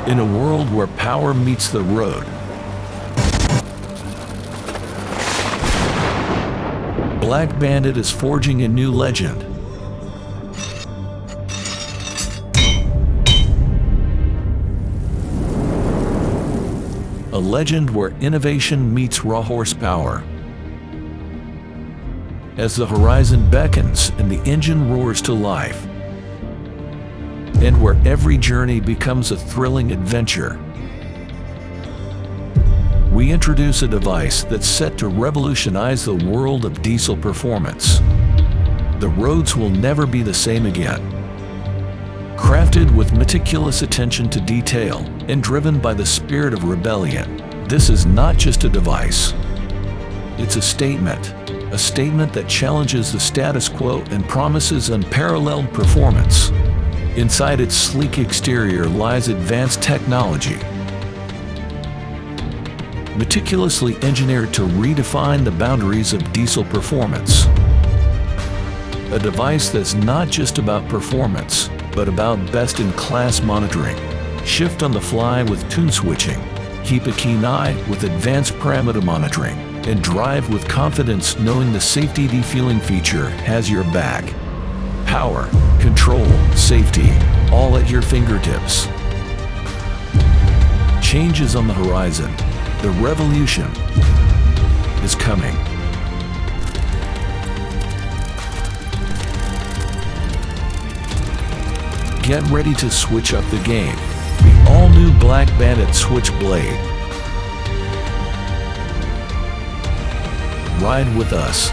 in a world where power meets the road. Black Bandit is forging a new legend. A legend where innovation meets raw horsepower. As the horizon beckons and the engine roars to life, and where every journey becomes a thrilling adventure, we introduce a device that's set to revolutionize the world of diesel performance. The roads will never be the same again. Crafted with meticulous attention to detail and driven by the spirit of rebellion, this is not just a device. It's a statement that challenges the status quo and promises unparalleled performance. Inside its sleek exterior lies advanced technology, meticulously engineered to redefine the boundaries of diesel performance. A device that's not just about performance, but about best-in-class monitoring. Shift on the fly with tune switching, keep a keen eye with advanced parameter monitoring, and drive with confidence knowing the safety defueling feature has your back. Power, control, safety, all at your fingertips. Change is on the horizon. The revolution is coming. Get ready to switch up the game. The all-new Black Bandit Switchblade. Ride with us.